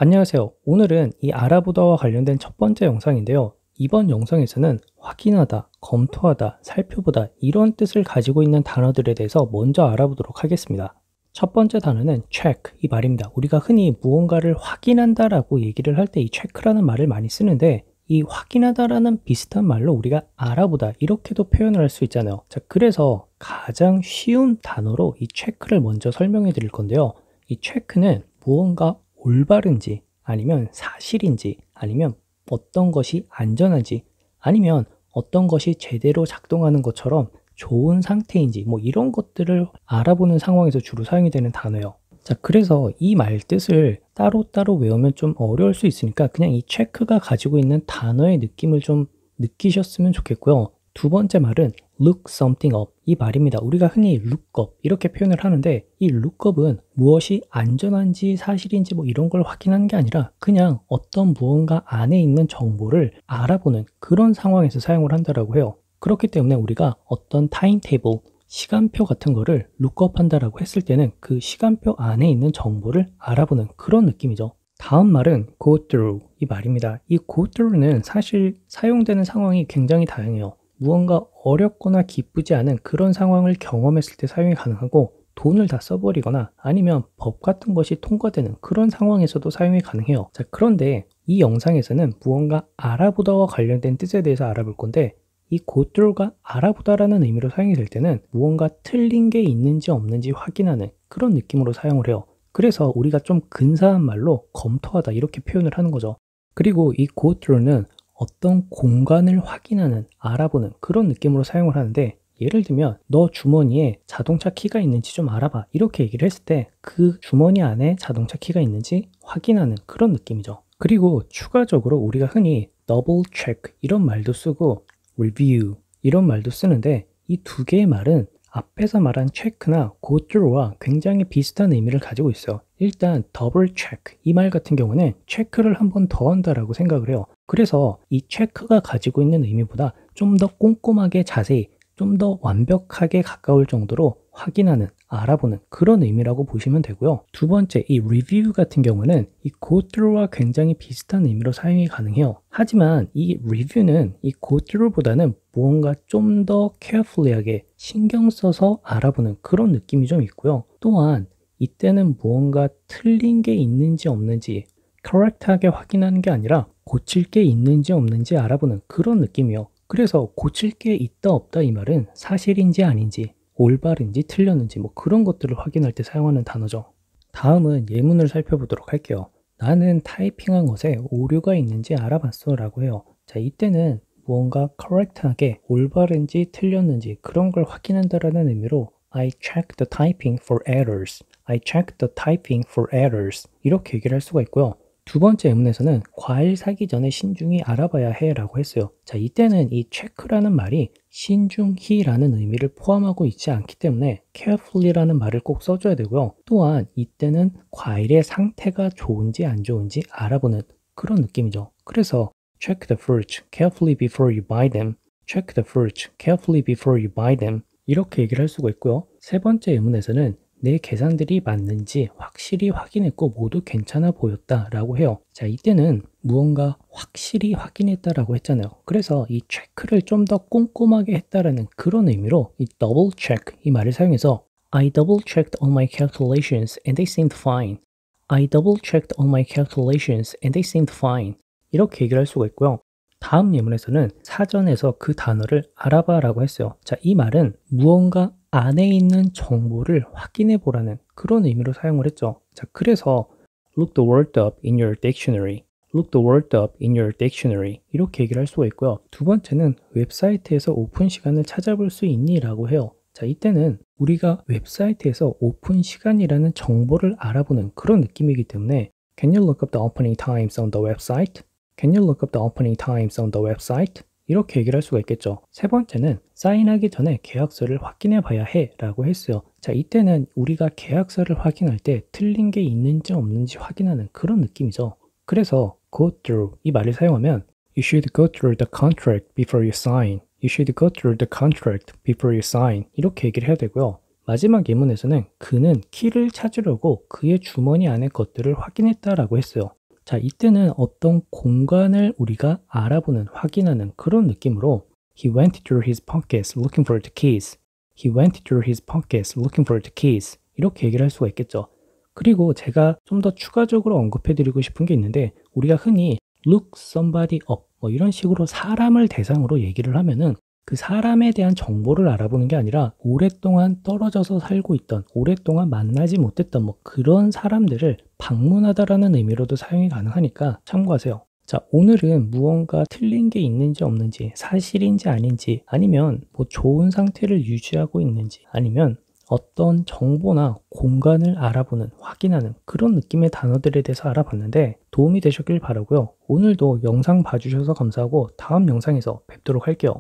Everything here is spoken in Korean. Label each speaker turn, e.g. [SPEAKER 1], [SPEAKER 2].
[SPEAKER 1] 안녕하세요. 오늘은 이 알아보다와 관련된 첫 번째 영상인데요. 이번 영상에서는 확인하다, 검토하다, 살펴보다 이런 뜻을 가지고 있는 단어들에 대해서 먼저 알아보도록 하겠습니다. 첫 번째 단어는 check 이 말입니다. 우리가 흔히 무언가를 확인한다라고 얘기를 할 때 이 check라는 말을 많이 쓰는데 이 확인하다라는 비슷한 말로 우리가 알아보다 이렇게도 표현을 할 수 있잖아요. 자, 그래서 가장 쉬운 단어로 이 check를 먼저 설명해 드릴 건데요. 이 check는 무언가 올바른지 아니면 사실인지 아니면 어떤 것이 안전한지 아니면 어떤 것이 제대로 작동하는 것처럼 좋은 상태인지 뭐 이런 것들을 알아보는 상황에서 주로 사용이 되는 단어예요. 자, 그래서 이 말 뜻을 따로따로 외우면 좀 어려울 수 있으니까 그냥 이 체크가 가지고 있는 단어의 느낌을 좀 느끼셨으면 좋겠고요. 두 번째 말은 look something up 이 말입니다. 우리가 흔히 look up 이렇게 표현을 하는데 이 look up은 무엇이 안전한지 사실인지 뭐 이런 걸 확인하는 게 아니라 그냥 어떤 무언가 안에 있는 정보를 알아보는 그런 상황에서 사용을 한다라고 해요. 그렇기 때문에 우리가 어떤 타임테이블 시간표 같은 거를 룩업 한다라고 했을 때는 그 시간표 안에 있는 정보를 알아보는 그런 느낌이죠. 다음 말은 go through 이 말입니다. 이 go through는 사실 사용되는 상황이 굉장히 다양해요. 무언가 어렵거나 기쁘지 않은 그런 상황을 경험했을 때 사용이 가능하고 돈을 다 써버리거나 아니면 법 같은 것이 통과되는 그런 상황에서도 사용이 가능해요. 자, 그런데 이 영상에서는 무언가 알아보다와 관련된 뜻에 대해서 알아볼 건데 이 go through가 알아보다라는 의미로 사용이 될 때는 무언가 틀린 게 있는지 없는지 확인하는 그런 느낌으로 사용을 해요. 그래서 우리가 좀 근사한 말로 검토하다 이렇게 표현을 하는 거죠. 그리고 이 go through는 어떤 공간을 확인하는, 알아보는 그런 느낌으로 사용을 하는데 예를 들면 너 주머니에 자동차 키가 있는지 좀 알아봐 이렇게 얘기를 했을 때 그 주머니 안에 자동차 키가 있는지 확인하는 그런 느낌이죠. 그리고 추가적으로 우리가 흔히 double check 이런 말도 쓰고 review 이런 말도 쓰는데 이 두 개의 말은 앞에서 말한 체크나 go through와 굉장히 비슷한 의미를 가지고 있어요. 일단 double check 이 말 같은 경우는 체크를 한 번 더 한다라고 생각을 해요. 그래서 이 체크가 가지고 있는 의미보다 좀 더 꼼꼼하게 자세히 좀 더 완벽하게 가까울 정도로 확인하는, 알아보는 그런 의미라고 보시면 되고요. 두 번째, 이 review 같은 경우는 이 go through와 굉장히 비슷한 의미로 사용이 가능해요. 하지만 이 review는 이 go through보다는 무언가 좀 더 carefully하게 신경 써서 알아보는 그런 느낌이 좀 있고요. 또한 이때는 무언가 틀린 게 있는지 없는지 correct하게 확인하는 게 아니라 고칠 게 있는지 없는지 알아보는 그런 느낌이요. 그래서 고칠 게 있다 없다 이 말은 사실인지 아닌지 올바른지 틀렸는지 뭐 그런 것들을 확인할 때 사용하는 단어죠. 다음은 예문을 살펴보도록 할게요. 나는 타이핑한 것에 오류가 있는지 알아봤어 라고 해요. 자, 이때는 무언가 correct하게 올바른지 틀렸는지 그런 걸 확인한다라는 의미로 I checked the typing for errors. I checked the typing for errors. 이렇게 얘기를 할 수가 있고요. 두 번째 예문에서는 과일 사기 전에 신중히 알아봐야 해 라고 했어요. 자, 이때는 이 check라는 말이 신중히라는 의미를 포함하고 있지 않기 때문에 carefully라는 말을 꼭 써줘야 되고요. 또한 이때는 과일의 상태가 좋은지 안 좋은지 알아보는 그런 느낌이죠. 그래서 check the fruits carefully before you buy them. check the fruits carefully before you buy them. 이렇게 얘기를 할 수가 있고요. 세 번째 예문에서는 내 계산들이 맞는지 확실히 확인했고 모두 괜찮아 보였다 라고 해요. 자, 이때는 무언가 확실히 확인했다라고 했잖아요. 그래서 이 체크를 좀 더 꼼꼼하게 했다라는 그런 의미로 이 double check 이 말을 사용해서 I double checked all my calculations and they seemed fine. I double checked all my calculations and they seemed fine. 이렇게 얘기를 할 수가 있고요. 다음 예문에서는 사전에서 그 단어를 알아봐 라고 했어요. 자, 이 말은 무언가 안에 있는 정보를 확인해 보라는 그런 의미로 사용을 했죠. 자, 그래서 look the word up in your dictionary. look the word up in your dictionary. 이렇게 얘기를 할 수가 있고요. 두 번째는 웹사이트에서 오픈 시간을 찾아볼 수 있니? 라고 해요. 자, 이때는 우리가 웹사이트에서 오픈 시간이라는 정보를 알아보는 그런 느낌이기 때문에 Can you look up the opening times on the website? Can you look up the opening times on the website? 이렇게 얘기를 할 수가 있겠죠. 세 번째는 사인하기 전에 계약서를 확인해 봐야 해 라고 했어요. 자, 이때는 우리가 계약서를 확인할 때 틀린 게 있는지 없는지 확인하는 그런 느낌이죠. 그래서 go through 이 말을 사용하면 You should go through the contract before you sign. You should go through the contract before you sign. 이렇게 얘기를 해야 되고요. 마지막 예문에서는 그는 키를 찾으려고 그의 주머니 안의 것들을 확인했다라고 했어요. 자, 이때는 어떤 공간을 우리가 알아보는, 확인하는 그런 느낌으로 He went through his pockets looking for the keys. He went through his pockets looking for the keys. 이렇게 얘기를 할 수가 있겠죠. 그리고 제가 좀 더 추가적으로 언급해 드리고 싶은 게 있는데 우리가 흔히 look somebody up 뭐 이런 식으로 사람을 대상으로 얘기를 하면은 그 사람에 대한 정보를 알아보는 게 아니라 오랫동안 떨어져서 살고 있던, 오랫동안 만나지 못했던 뭐 그런 사람들을 방문하다라는 의미로도 사용이 가능하니까 참고하세요. 자, 오늘은 무언가 틀린 게 있는지 없는지, 사실인지 아닌지, 아니면 뭐 좋은 상태를 유지하고 있는지, 아니면 어떤 정보나 공간을 알아보는, 확인하는 그런 느낌의 단어들에 대해서 알아봤는데 도움이 되셨길 바라고요. 오늘도 영상 봐주셔서 감사하고 다음 영상에서 뵙도록 할게요.